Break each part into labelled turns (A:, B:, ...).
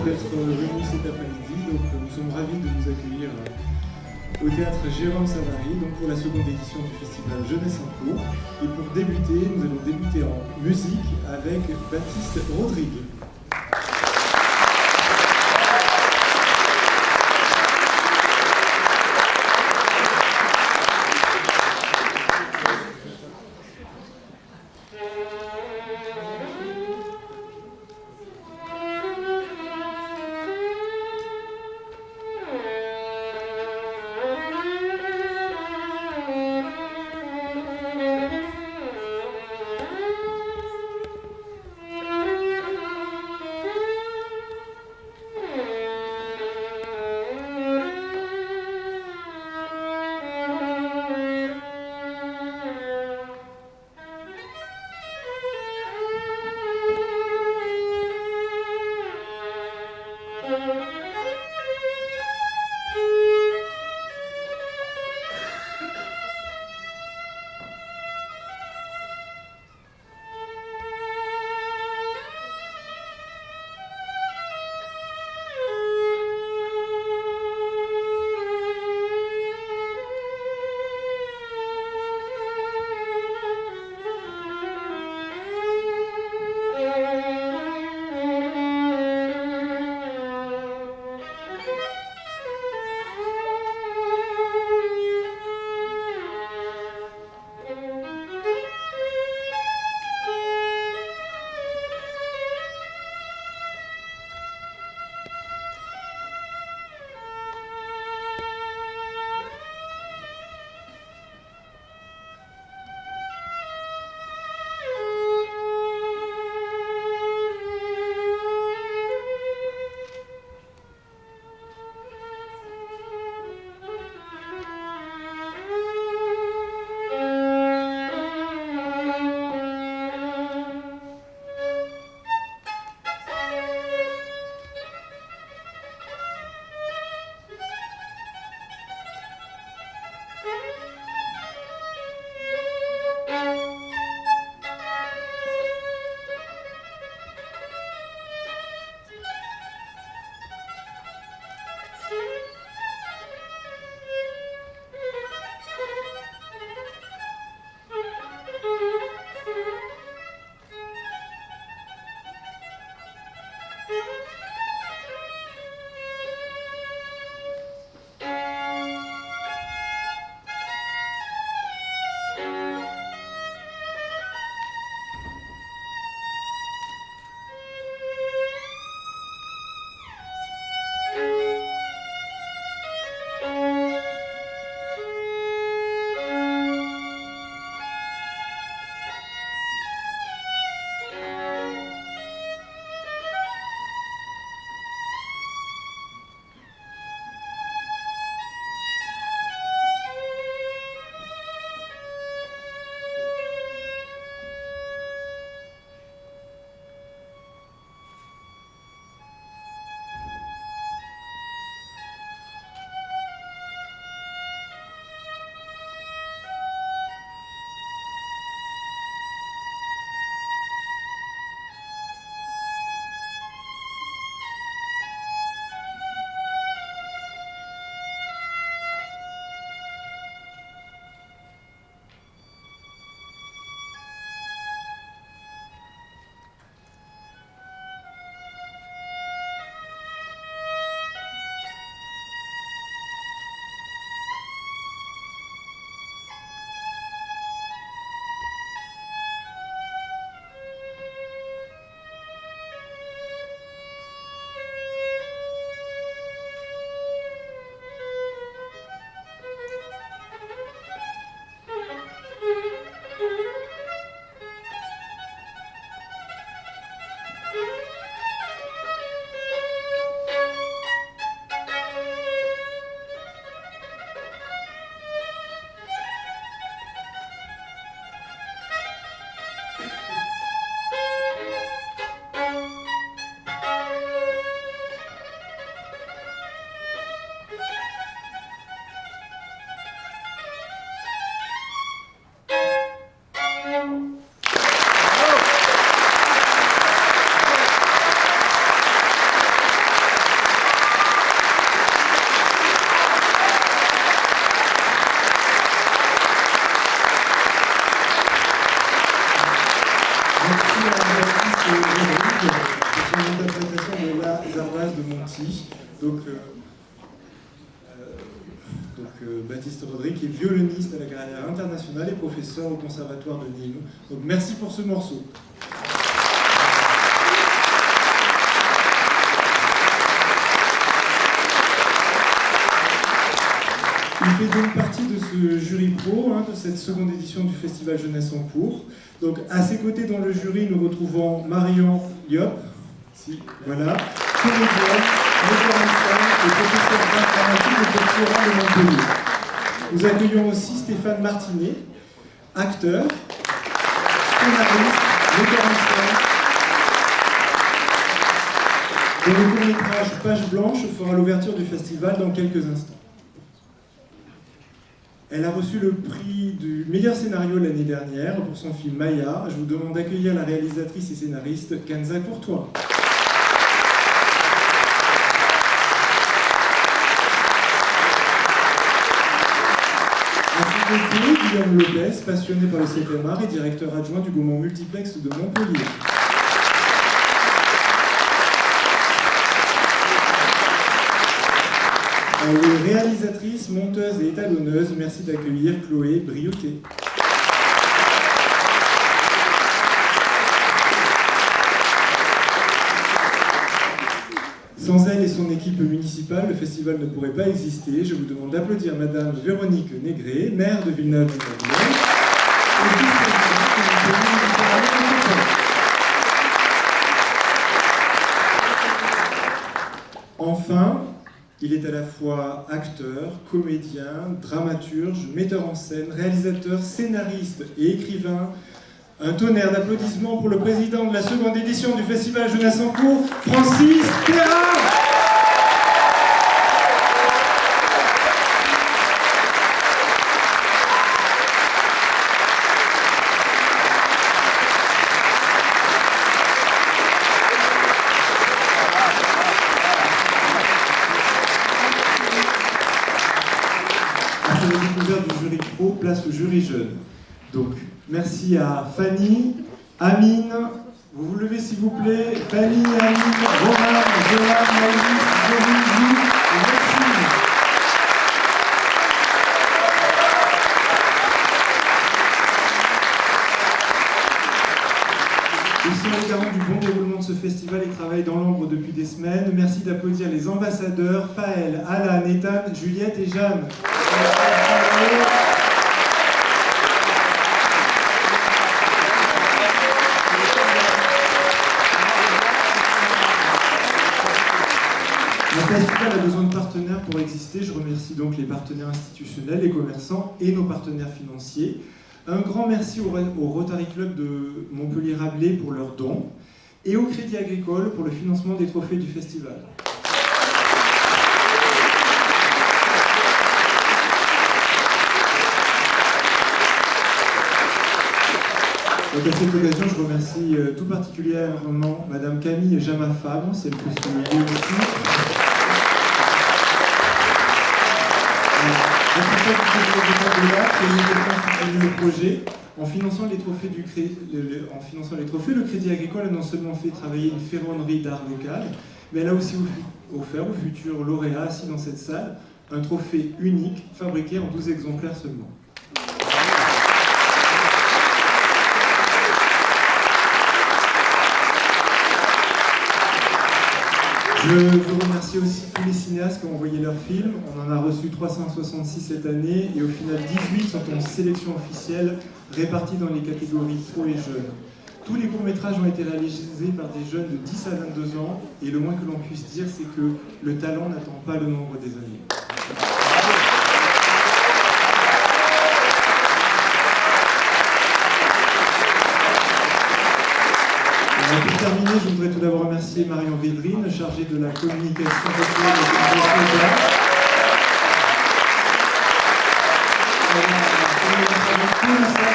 A: d'être venus cet après-midi. Donc, nous sommes ravis de vous accueillir au théâtre Jérôme Savary, donc pour la seconde édition du festival Jeunesse en cours. Et pour débuter, nous allons débuter en musique avec Baptiste Rodrigue. Rodrigue pour son interprétation de La Zardoise de Monty. Baptiste Rodrigue, qui est violoniste à la carrière internationale et professeur au Conservatoire de Nîmes. Donc merci pour ce morceau. Il fait donc partie de ce jury pro, de cette seconde édition du Festival Jeunesse en cours. Donc à ses côtés dans le jury, nous retrouvons Marion Liop, voilà, comédienne, metteur en scène et professeur d'art dramatique au doctorat de Montpellier. Nous accueillons aussi Stéphane Martinet, acteur, scénariste, metteur en scène, dont le court-métrage Page Blanche fera l'ouverture du festival dans quelques instants. Elle a reçu le prix du meilleur scénario l'année dernière pour son film Maya. Je vous demande d'accueillir la réalisatrice et scénariste Kenza Courtois. Ainsi que Guillaume Lopez, passionné par le 7e art et directeur adjoint du Gaumont Multiplex de Montpellier. Les réalisatrices, monteuses et étalonneuses, merci d'accueillir Chloé Brioté. Sans elle et son équipe municipale, le festival ne pourrait pas exister. Je vous demande d'applaudir Madame Véronique Négré, maire de Villeneuve-de-Marigny, et enfin, il est à la fois acteur, comédien, dramaturge, metteur en scène, réalisateur, scénariste et écrivain. Un tonnerre d'applaudissements pour le président de la seconde édition du Festival Jeunesse en cours, Francis Perrin. Place au jury jeune. Donc, merci à Fanny, Amine, vous vous levez s'il vous plaît, Fanny, Amine, Romain, Joanne, Maïs, Jory, et Maxime. Ils sont les garants du bon déroulement de ce festival et travaillent dans l'ombre depuis des semaines. Merci d'applaudir les ambassadeurs, Faël, Alan, Ethan, Juliette et Jeanne. Le festival a besoin de partenaires pour exister. Je remercie donc les partenaires institutionnels, les commerçants et nos partenaires financiers. Un grand merci au Rotary Club de Montpellier-Rabelais pour leurs dons et au Crédit Agricole pour le financement des trophées du festival. Donc à cette occasion, je remercie tout particulièrement Madame Camille Jama-Fabre, c'est le costumier aussi. Le projet. En finançant les trophées, le Crédit Agricole a non seulement fait travailler une ferronnerie d'art local, mais elle a aussi offert aux futurs lauréats assis dans cette salle un trophée unique fabriqué en 12 exemplaires seulement. Je veux remercier aussi tous les cinéastes qui ont envoyé leurs films. On en a reçu 366 cette année et au final 18 sont en sélection officielle répartis dans les catégories pro et jeunes. Tous les courts-métrages ont été réalisés par des jeunes de 10 à 22 ans et le moins que l'on puisse dire, c'est que le talent n'attend pas le nombre des années. Pour terminer, je voudrais tout d'abord remercier Marion Védrine, chargée de la communication sociale et de l'organisation.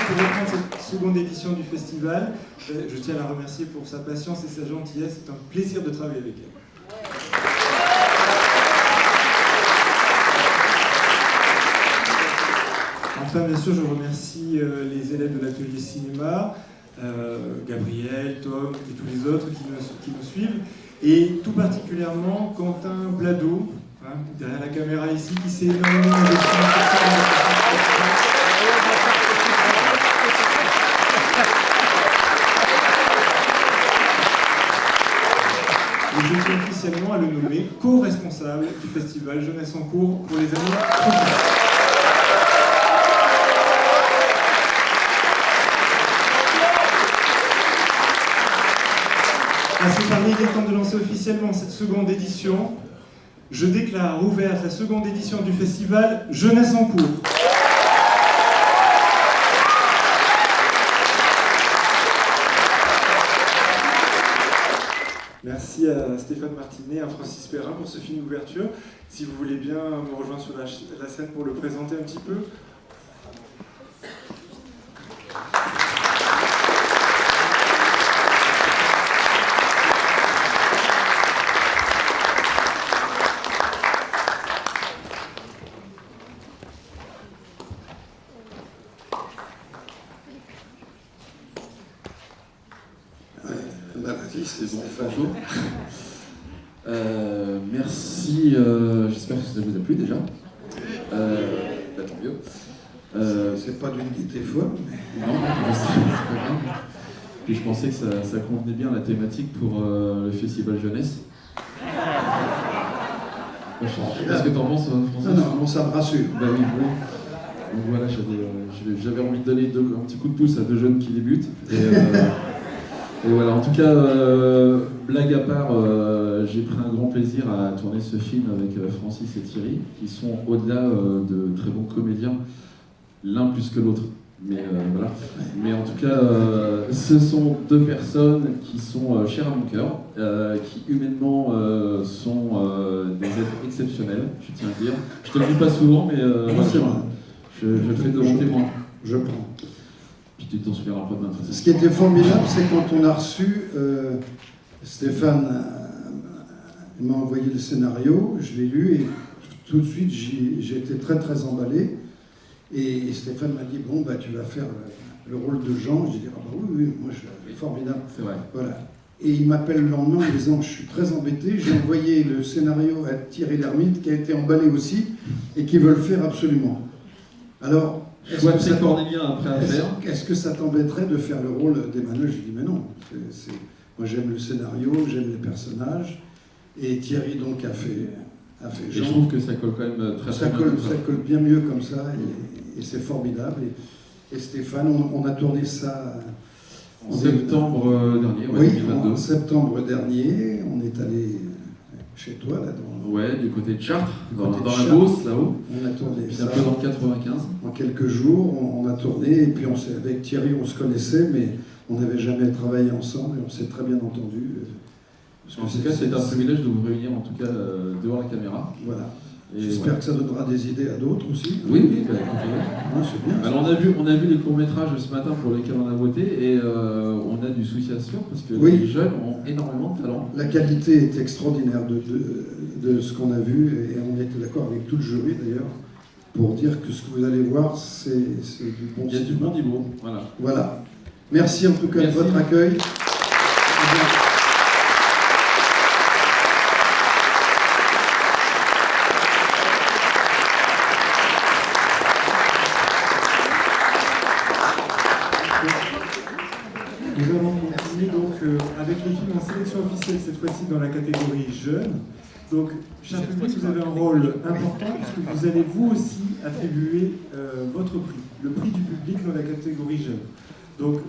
A: Pour reprendre cette seconde édition du festival, je tiens à la remercier pour sa patience et sa gentillesse. C'est un plaisir de travailler avec elle. Enfin, bien sûr, je remercie les élèves de l'atelier cinéma, Gabriel, Tom et tous les autres qui nous suivent, et tout particulièrement Quentin Bladeau, hein, derrière la caméra ici, qui s'est énormément investi dans cette scène. Et je tiens officiellement à le nommer co-responsable du festival Jeunesse en cours pour les années prochaines. Ainsi, parmi il est temps de lancer officiellement cette seconde édition. Je déclare ouverte la seconde édition du festival Jeunesse en cours. Merci à Stéphane Martinet et à Francis Perrin pour ce film d'ouverture. Si vous voulez bien me rejoindre sur la scène pour le présenter un petit peu.
B: C'est bon, bonjour. Merci, j'espère que ça vous a plu déjà. Tant mieux.
C: C'est pas d'une gaieté folle, mais...
B: Non, c'est pas grave. Puis je pensais que ça convenait bien à la thématique pour le festival jeunesse. Qu'est-ce que t'en penses, François?
C: Non, ça me rassure.
B: Bah oui, oui. Donc voilà, j'avais envie de donner un petit coup de pouce à deux jeunes qui débutent. Et voilà, en tout cas, blague à part, j'ai pris un grand plaisir à tourner ce film avec Francis et Thierry, qui sont au-delà de très bons comédiens, l'un plus que l'autre. Mais voilà. Mais en tout cas, ce sont deux personnes qui sont chères à mon cœur, qui humainement sont des êtres exceptionnels, je tiens à dire. Je te le dis pas souvent, mais voilà, je le fais de mon témoin.
C: Je prends.
B: Tu t'en souviendras pas de ma.
C: Ce qui était formidable, c'est quand on a reçu, Stéphane m'a envoyé le scénario, je l'ai lu et tout de suite j'ai été très très emballé. Et Stéphane m'a dit, bon, bah, tu vas faire le rôle de Jean. J'ai dit, ah bah oui, moi je formidable.
B: C'est vrai.
C: Voilà. Et il m'appelle le lendemain en disant, je suis très embêté, j'ai envoyé le scénario à Thierry Lhermitte qui a été emballé aussi et qui veut le faire absolument. Alors,
B: Choix très cornélien après à faire.
C: Est-ce que ça t'embêterait de faire le rôle d'Emmanuel? Je dis mais non. Moi j'aime le scénario, j'aime les personnages. Et Thierry donc a fait Jean.
B: Je trouve que ça colle quand même très
C: ça
B: bien.
C: Ça colle bien mieux comme ça et c'est formidable. Et Stéphane, on a tourné ça
B: en septembre dernier. Ouais,
C: oui,
B: 2022.
C: En septembre dernier. On est allé chez toi là dans.
B: Ouais, du côté de Chartres, dans la
C: Chartres.
B: Beauce, là-haut.
C: On a tourné
B: puis
C: ça.
B: un peu dans le 95.
C: En quelques jours, on a tourné, et puis avec Thierry, on se connaissait, mais on n'avait jamais travaillé ensemble, et on s'est très bien entendu.
B: En tout cas, c'est un privilège de vous réunir, en tout cas, devant la caméra.
C: Voilà.
B: Et
C: j'espère
B: voilà.
C: que ça donnera des idées à d'autres aussi.
B: Oui, bah, écoutez.
C: C'est bien.
B: Alors, on a vu les courts-métrages ce matin pour lesquels on a voté, et on a du souci à se faire, parce que les jeunes ont énormément de talent.
C: La qualité est extraordinaire de ce qu'on a vu, et on était d'accord avec tout le jury d'ailleurs, pour dire que ce que vous allez voir, c'est du bon.
B: Il y a du bon niveau, voilà.
C: Voilà. Merci en tout cas de votre accueil.
A: Nous allons continuer donc avec les films en sélection officielle, cette fois-ci dans la catégorie jeune. Donc, cher public, vous avez un rôle important puisque vous allez vous aussi attribuer votre prix, le prix du public dans la catégorie jeune. Donc,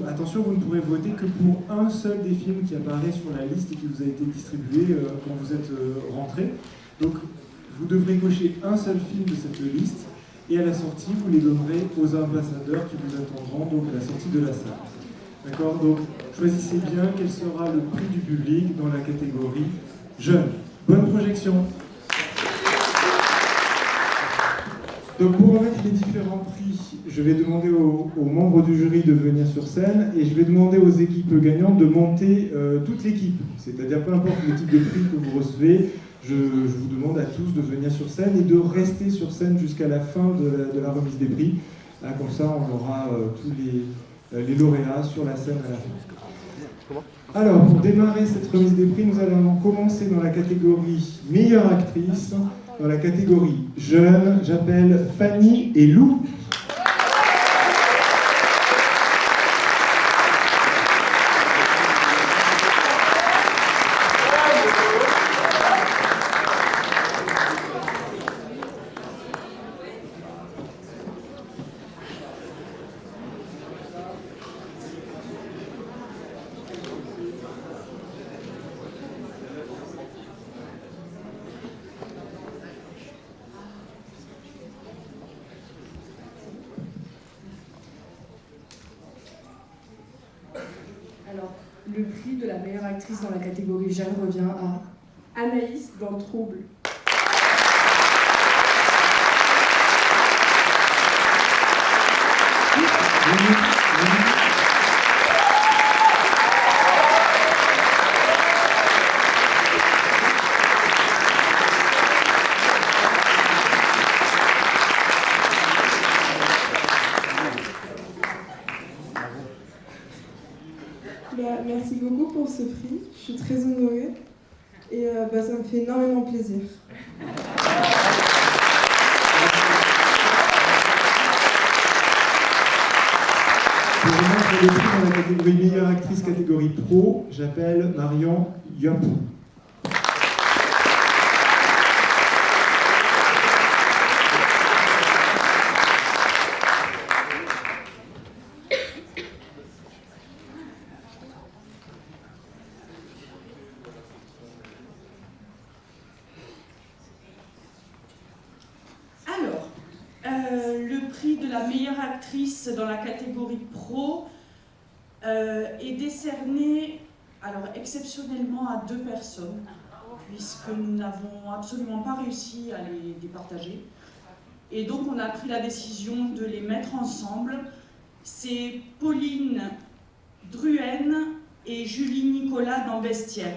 A: attention, vous ne pourrez voter que pour un seul des films qui apparaît sur la liste et qui vous a été distribué quand vous êtes rentré. Donc, vous devrez cocher un seul film de cette liste et à la sortie, vous les donnerez aux ambassadeurs qui vous attendront donc à la sortie de la salle. D'accord? Donc, choisissez bien quel sera le prix du public dans la catégorie jeune. Bonne projection. Donc, pour remettre les différents prix, je vais demander aux membres du jury de venir sur scène et je vais demander aux équipes gagnantes de monter toute l'équipe. C'est-à-dire, peu importe le type de prix que vous recevez, je vous demande à tous de venir sur scène et de rester sur scène jusqu'à la fin de la remise des prix. Là, comme ça, on aura tous les lauréats sur la scène à la fin. Alors, pour démarrer cette remise des prix, nous allons commencer dans la catégorie meilleure actrice. Dans la catégorie jeune, j'appelle Fanny et Lou.
D: Alors, le prix de la meilleure actrice dans la catégorie jeune revient à Anaïs dans Trouble.
E: Merci beaucoup pour ce prix, je suis très honorée et ça me fait énormément plaisir.
A: Pour remettre le prix dans la catégorie meilleure actrice catégorie pro, j'appelle Marion Yop.
F: Le prix de la meilleure actrice dans la catégorie pro est décerné alors, exceptionnellement à 2 personnes, puisque nous n'avons absolument pas réussi à les départager. Et donc on a pris la décision de les mettre ensemble. C'est Pauline Druenne et Julie Nicolas dans Bestiaire.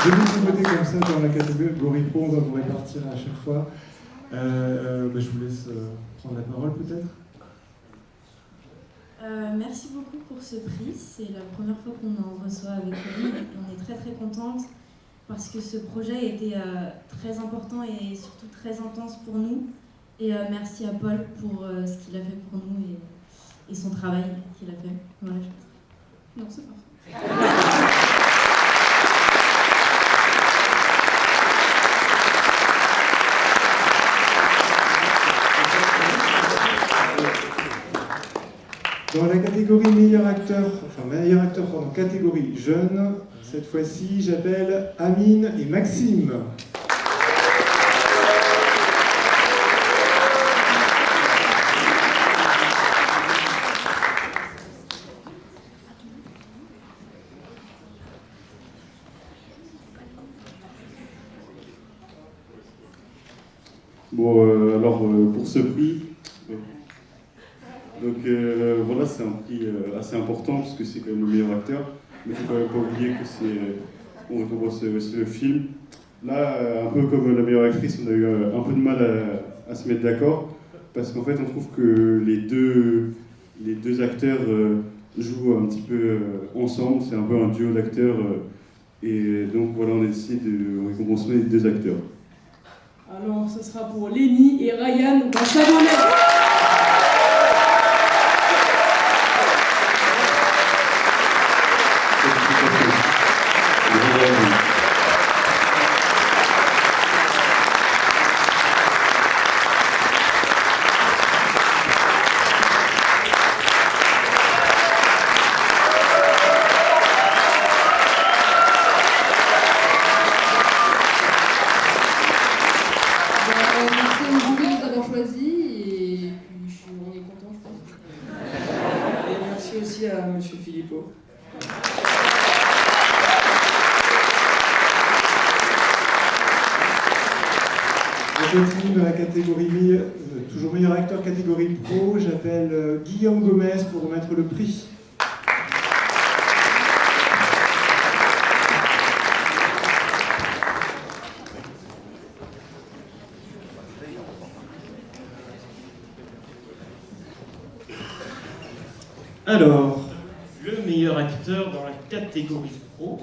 A: Je vais vous voter comme ça dans la catégorie pro, on va vous répartir à chaque fois. Je vous laisse prendre la parole peut-être.
G: Merci beaucoup pour ce prix, c'est la première fois qu'on en reçoit avec lui et on est très très contente parce que ce projet était très important et surtout très intense pour nous. Et merci à Paul pour ce qu'il a fait pour nous et son travail qu'il a fait. Voilà, non, c'est parfait.
A: Dans la catégorie meilleur acteur, pardon, catégorie jeune, cette fois-ci, j'appelle Amine et Maxime.
H: Bon, alors pour ce prix, donc voilà, c'est un prix assez important parce que c'est quand même le meilleur acteur, mais il ne faut quand même pas oublier que on récompense aussi le film. Là, un peu comme la meilleure actrice, on a eu un peu de mal à se mettre d'accord parce qu'en fait, on trouve que les deux acteurs jouent un petit peu ensemble, c'est un peu un duo d'acteurs, et donc voilà, on a décidé de récompenser les 2 acteurs.
D: Alors, ce sera pour Lénie et Ryan dans Chabonnet.
I: Monsieur Philippot.
A: continue dans la catégorie, toujours meilleur acteur catégorie pro. J'appelle Guillaume Gomez pour remettre le prix. Alors,
I: le meilleur acteur dans la catégorie pro.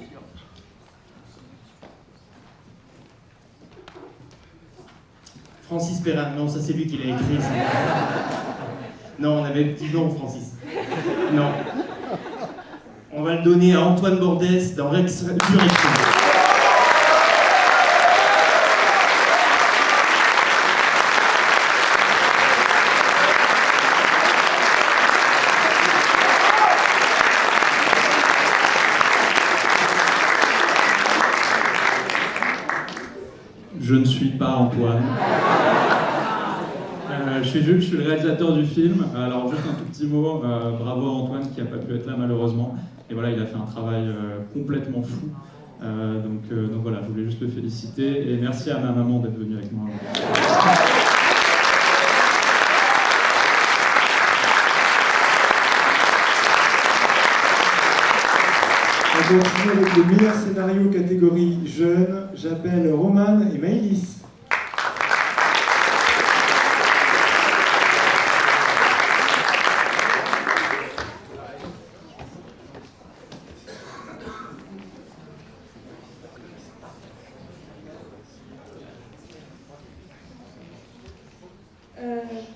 I: Francis Perrin. Non, ça c'est lui qui l'a écrit. Ça. Non, on avait dit non, Francis. Non. On va le donner à Antoine Bordès dans Rex Direction.
J: Je ne suis pas Antoine. Je suis Jules, je suis le réalisateur du film. Alors juste un tout petit mot, bravo à Antoine qui n'a pas pu être là malheureusement. Et voilà, il a fait un travail complètement fou. Donc voilà, je voulais juste le féliciter et merci à ma maman d'être venue avec moi.
A: On continue avec le meilleur scénario catégorie jeune. J'appelle Roman et Maëlys.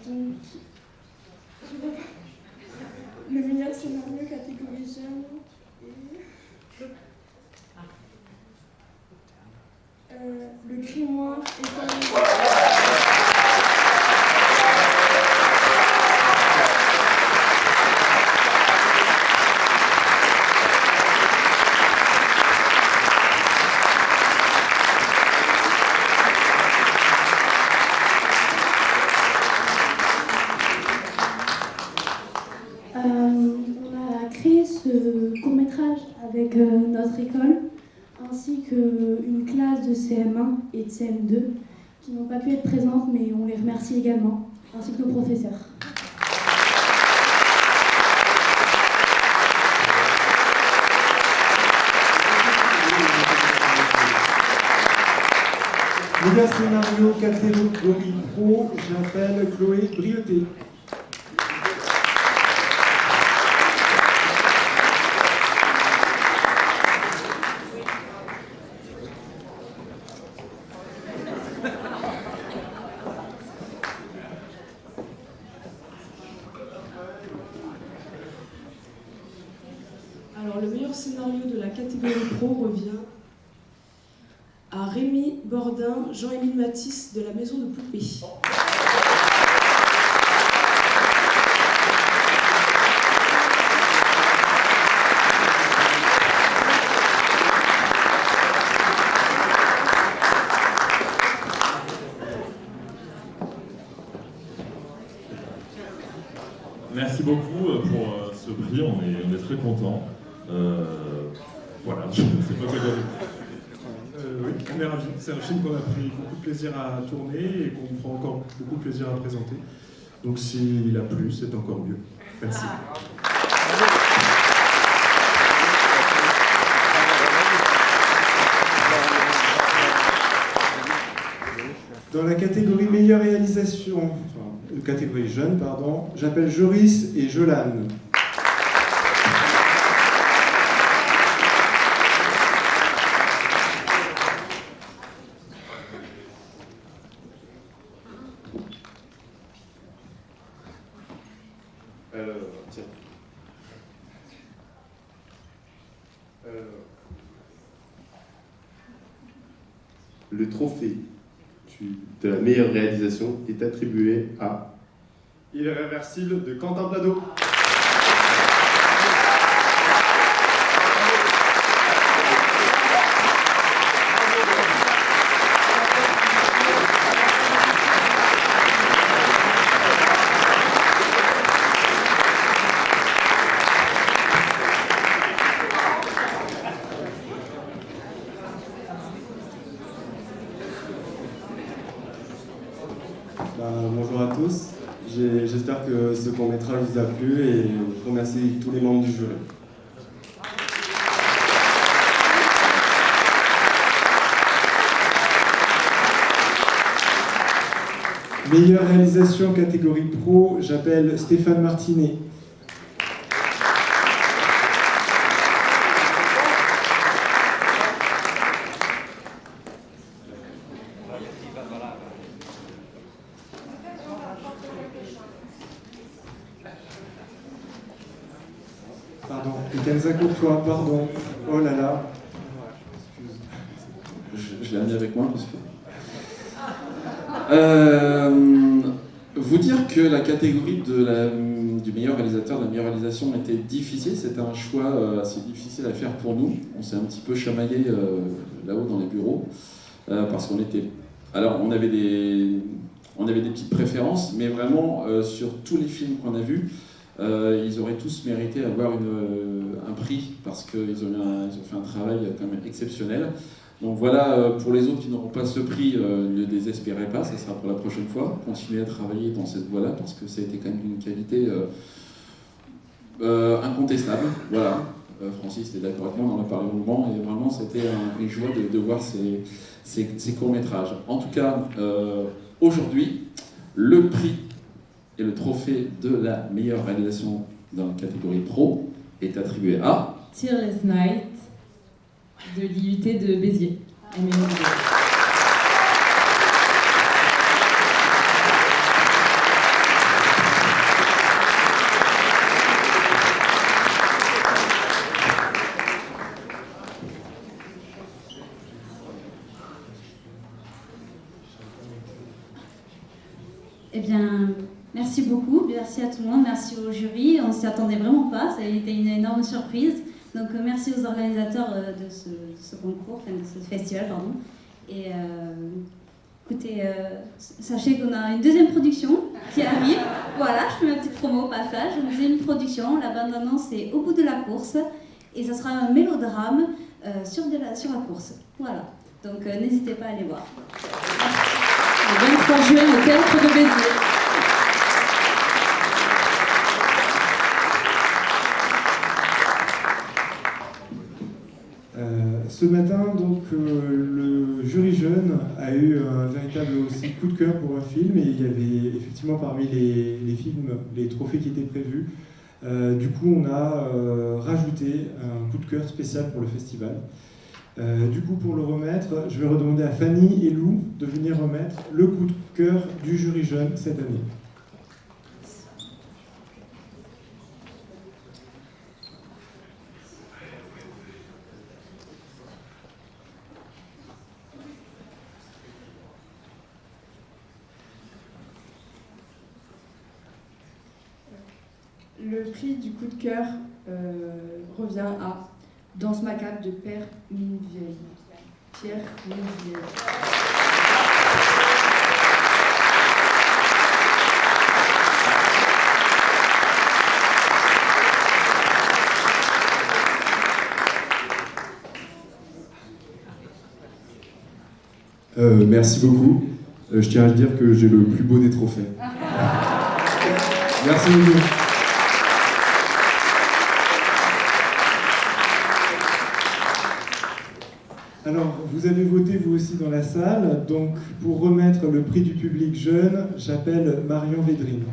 E: Donc, le meilleur scénario catégorie jeune et le grimoire
K: on a créé ce court-métrage avec notre école, ainsi qu'une classe de CM1 et de CM2 qui n'ont pas pu être présentes, mais on les remercie également, ainsi que nos professeurs.
A: Meilleur scénario catégorie pro, j'appelle Chloé Brioté.
D: Alors, le meilleur scénario de la catégorie pro revient à Rémi Bordin, Jean-Émile Matisse de la Maison de Poupée.
L: Merci beaucoup pour ce prix, on est très contents. Voilà, je ne sais pas quoi dire.
M: Oui, on est ravis. C'est un film qu'on a pris beaucoup de plaisir à tourner et qu'on prend encore beaucoup de plaisir à présenter. Donc s'il a plu, c'est encore mieux. Merci.
A: Dans la catégorie meilleure réalisation, catégorie jeune, pardon, j'appelle Joris et Jolane.
H: Tiens. Le trophée de la meilleure réalisation est attribué à Irréversible de Quentin Plado.
N: J'espère que ce court-métrage vous a plu et je remercie tous les membres du jury.
A: Meilleure réalisation catégorie pro, j'appelle Stéphane Martinet. Pardon, Kenza Courtois, pardon. Oh là là.
B: Je l'ai amené avec moi parce que... vous dire que la catégorie du meilleur réalisateur, de la meilleure réalisation était difficile, c'était un choix assez difficile à faire pour nous. On s'est un petit peu chamaillé là-haut dans les bureaux parce qu'on était... Alors on avait des petites préférences, mais vraiment sur tous les films qu'on a vus, ils auraient tous mérité d'avoir un prix parce qu'ils ont fait un travail quand même exceptionnel. Donc voilà, pour les autres qui n'auront pas ce prix, ne désespérez pas, ça sera pour la prochaine fois. Continuez à travailler dans cette voie-là parce que ça a été quand même une qualité incontestable. Voilà, Francis était d'accord avec moi, on en a parlé longuement et vraiment c'était une joie de voir ces courts-métrages. En tout cas, aujourd'hui, le prix et le trophée de la meilleure réalisation dans la catégorie pro est attribué à
O: Tearless Night de l'IUT de Béziers.
P: Eh bien, merci beaucoup, merci à tout le monde, merci au jury. On ne s'y attendait vraiment pas, ça a été une énorme surprise. Donc merci aux organisateurs de ce concours, enfin de ce festival, pardon. Et écoutez, sachez qu'on a une deuxième production qui arrive. Voilà, je fais ma petite promo au passage. On faisait une production, la bande-annonce est Au bout de la course. Et ça sera un mélodrame sur la course. Voilà, donc n'hésitez pas à aller voir.
O: Le 23 juin au Théâtre de Béziers.
A: Ce matin, donc, le jury jeune a eu un véritable aussi coup de cœur pour un film et il y avait effectivement parmi les films, les trophées qui étaient prévus. Du coup, on a rajouté un coup de cœur spécial pour le festival. Du coup, pour le remettre, je vais redemander à Fanny et Lou de venir remettre le coup de cœur du jury jeune cette année.
E: Le prix du coup de cœur revient à Danse macabre de Pierre Minvieille.
Q: Merci beaucoup. Je tiens à dire que j'ai le plus beau des trophées. Merci beaucoup.
A: Alors, vous avez voté vous aussi dans la salle, donc pour remettre le prix du public jeune, j'appelle Marion Védrine.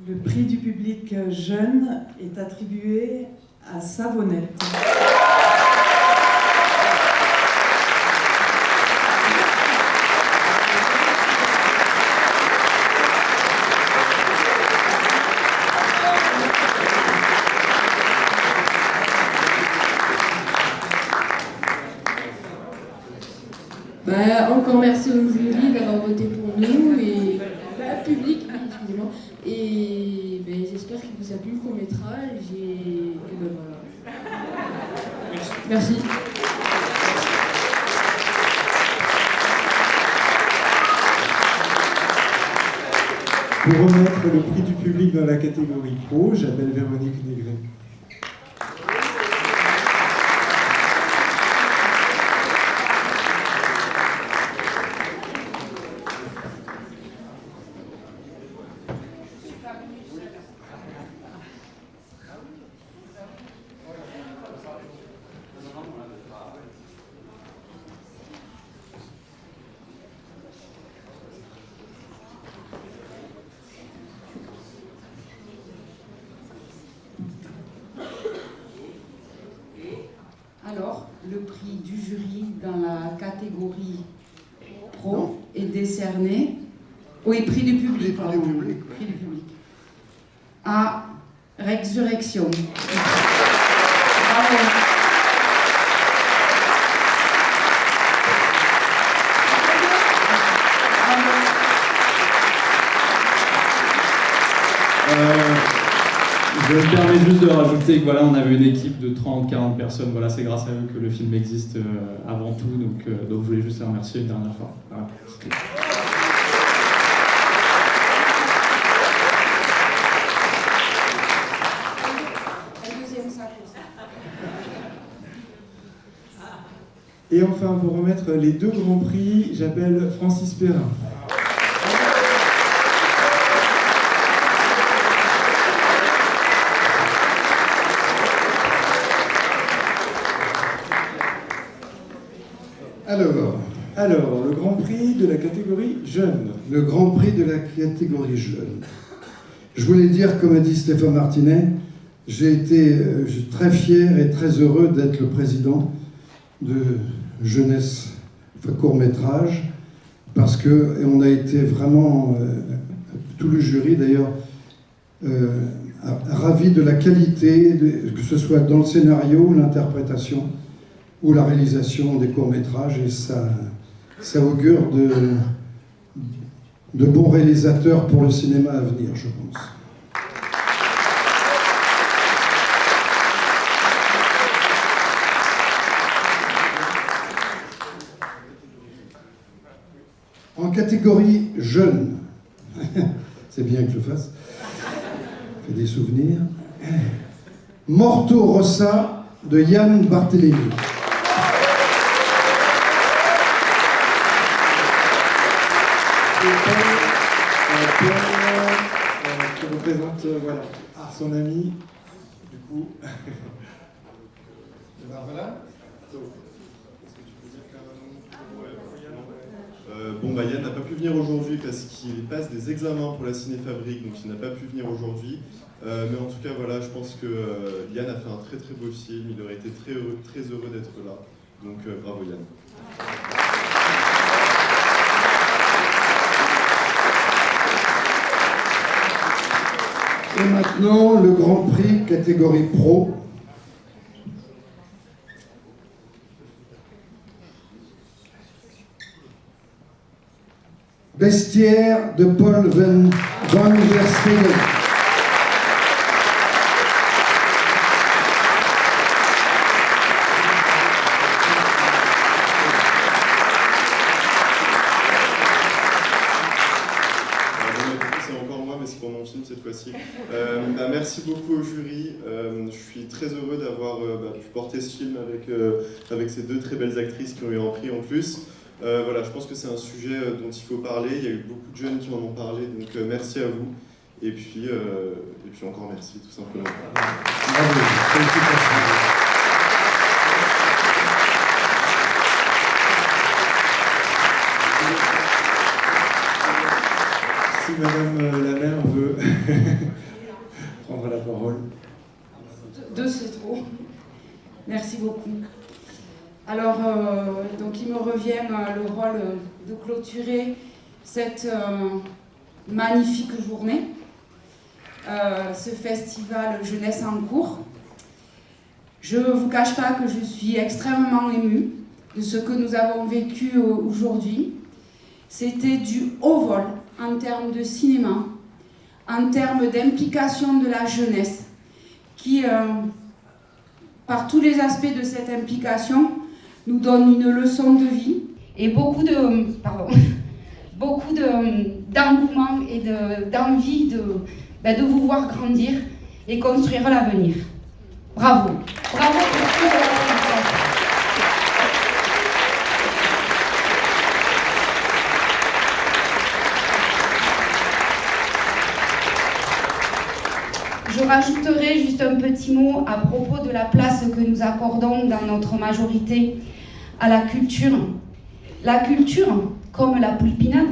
F: Le prix du public jeune est attribué à Savonnette.
E: Encore merci au jury d'avoir voté pour nous et public, excusez-moi. Et j'espère qu'il vous a plu le court-métrage et voilà. Merci.
A: Pour remettre le prix du public dans la catégorie pro, j'appelle Véronique Négret.
R: Alors, le prix du jury dans la catégorie pro est décerné. Oui, prix du public. Prix du public. À Résurrection. Bravo.
J: Je me permets juste de rajouter que voilà, on avait une équipe de 30-40 personnes. Voilà, c'est grâce à eux que le film existe avant tout. Donc je voulais juste les remercier une dernière fois. Voilà.
A: Et enfin, pour remettre les 2 grands prix, j'appelle Francis Perrin. Alors, le grand prix de la catégorie jeune.
C: Le grand prix de la catégorie jeune. Je voulais dire, comme a dit Stéphane Martinet, j'ai été très fier et très heureux d'être le président de Jeunesse, enfin court-métrage, parce qu'on a été vraiment, tout le jury d'ailleurs, ravi de la qualité, que ce soit dans le scénario, l'interprétation ou la réalisation des courts-métrages, et ça augure de bons réalisateurs pour le cinéma à venir, je pense. En catégorie jeune, c'est bien que je le fasse, fait des souvenirs, Morto Rossa de Yann Barthélémy.
A: Qui représente voilà, son ami, du coup.
C: Voilà.
N: Bon, Yann n'a pas pu venir aujourd'hui parce qu'il passe des examens pour la Cinéfabrique, donc il n'a pas pu venir aujourd'hui. Mais en tout cas, voilà, je pense que Yann a fait un très très beau film, il aurait été très heureux d'être là. Donc bravo Yann.
C: Et maintenant, le Grand Prix catégorie pro. Bestiaire de Paul van der Stegen.
N: C'est encore moi, mais c'est pour mon film cette fois-ci. Merci beaucoup au jury. Je suis très heureux d'avoir pu porter ce film avec ces 2 très belles actrices qui ont eu un prix en plus. Voilà, je pense que c'est un sujet dont il faut parler. Il y a eu beaucoup de jeunes qui en ont parlé, donc merci à vous. Et puis encore merci, tout simplement.
C: Bravo.
A: Si Madame la maire veut prendre la parole.
R: 2, c'est trop. Merci beaucoup. Alors, donc il me revient le rôle de clôturer cette magnifique journée, ce festival Jeunesse en cours. Je ne vous cache pas que je suis extrêmement émue de ce que nous avons vécu aujourd'hui. C'était du haut vol en termes de cinéma, en termes d'implication de la jeunesse, qui, par tous les aspects de cette implication, nous donne une leçon de vie et beaucoup de d'engouement et d'envie de vous voir grandir et construire l'avenir. Bravo. Bravo pour tout votre travail. Je rajouterai juste un petit mot à propos de la place que nous accordons dans notre majorité à la culture. La culture, comme la poulpinade,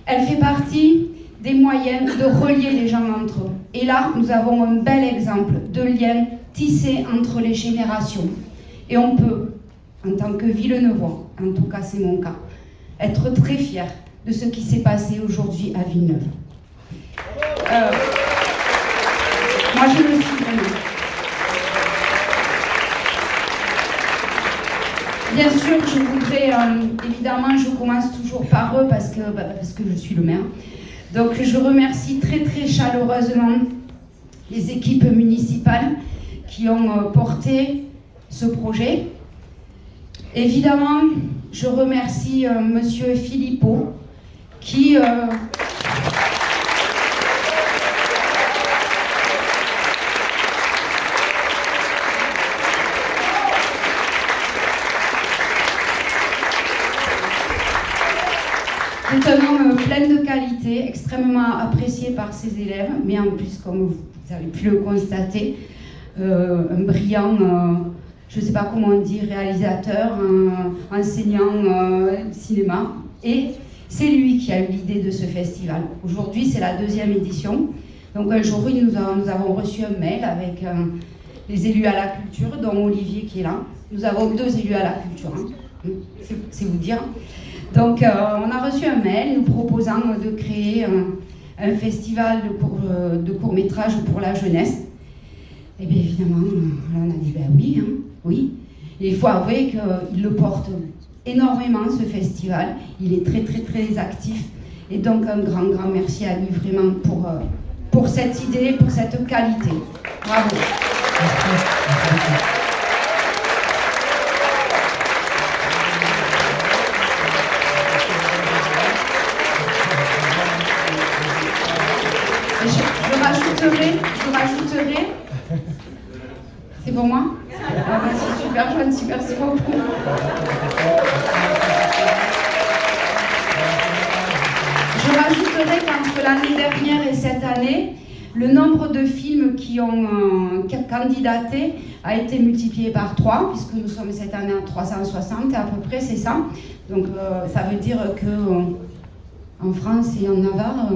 R: elle fait partie des moyens de relier les gens entre eux. Et là, nous avons un bel exemple de lien tissé entre les générations. Et on peut, en tant que Villeneuvois, en tout cas c'est mon cas, être très fiers de ce qui s'est passé aujourd'hui à Villeneuve. Moi, je le suis vraiment. Bien sûr, je voudrais, évidemment, je commence toujours par eux parce que je suis le maire. Donc, je remercie très très chaleureusement les équipes municipales qui ont porté ce projet. Évidemment, je remercie Monsieur Philippot qui... C'est un homme plein de qualités, extrêmement apprécié par ses élèves, mais en plus, comme vous avez pu le constater, un brillant, je ne sais pas comment on dit, réalisateur, enseignant cinéma. Et c'est lui qui a eu l'idée de ce festival. Aujourd'hui, c'est la 2e édition. Donc aujourd'hui, nous avons reçu un mail avec les élus à la culture, dont Olivier qui est là. Nous avons 2 élus à la culture, hein. C'est vous dire. Donc, on a reçu un mail nous proposant de créer un festival de court-métrage pour la jeunesse. Et bien évidemment, on a dit ben oui, hein, oui. Et il faut avouer qu'il le porte énormément, ce festival. Il est très très très actif. Et donc, un grand merci à lui vraiment pour cette idée, pour cette qualité. Bravo. Je rajouterai. C'est pour moi? Ah bah c'est super gentil, merci beaucoup. Je rajouterai qu'entre l'année dernière et cette année, le nombre de films qui ont candidaté a été multiplié par 3, puisque nous sommes cette année à 360 à peu près, c'est ça. Donc ça veut dire qu'en France et en Navarre,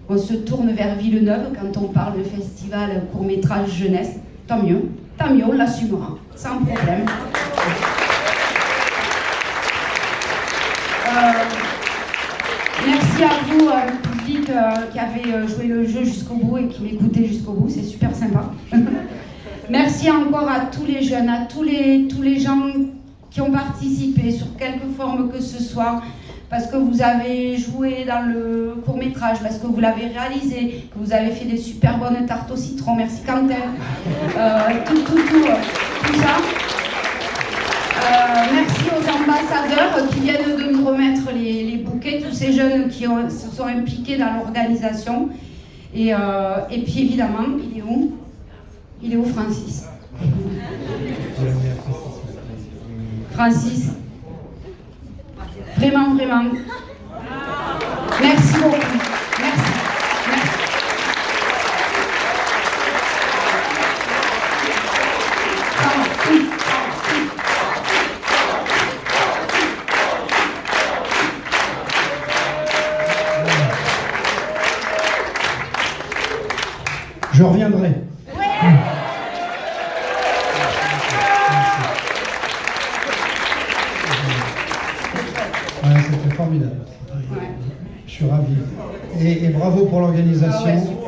R: on se tourne vers Villeneuve quand on parle de festival court-métrage jeunesse. Tant mieux, on l'assumera, sans problème. Merci à vous, le public qui avait joué le jeu jusqu'au bout et qui m'écoutait jusqu'au bout, c'est super sympa. Merci encore à tous les jeunes, à tous les gens qui ont participé sur quelque forme que ce soit, parce que vous avez joué dans le court-métrage, parce que vous l'avez réalisé, que vous avez fait des super bonnes tartes au citron. Merci Quentin. Tout ça. Merci aux ambassadeurs qui viennent de nous remettre les bouquets, tous ces jeunes qui se sont impliqués dans l'organisation. Et puis évidemment, il est où Francis? Francis, vraiment, merci beaucoup. Merci.
C: Je reviendrai. C'était formidable. Je suis ravi. Et bravo pour l'organisation.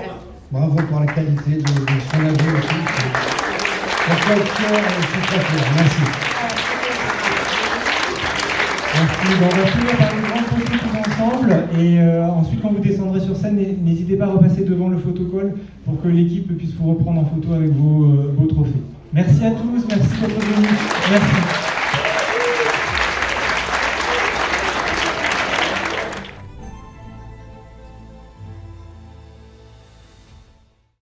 C: Bravo pour la qualité de ce qu'on a vu aussi. La collection est très claire. Merci.
S: Merci. Bon, on va finir par une grande photo tous ensemble. Et ensuite, quand vous descendrez sur scène, n'hésitez pas à repasser devant le photocall pour que l'équipe puisse vous reprendre en photo avec vos trophées. Merci à tous. Merci d'être venus. Merci.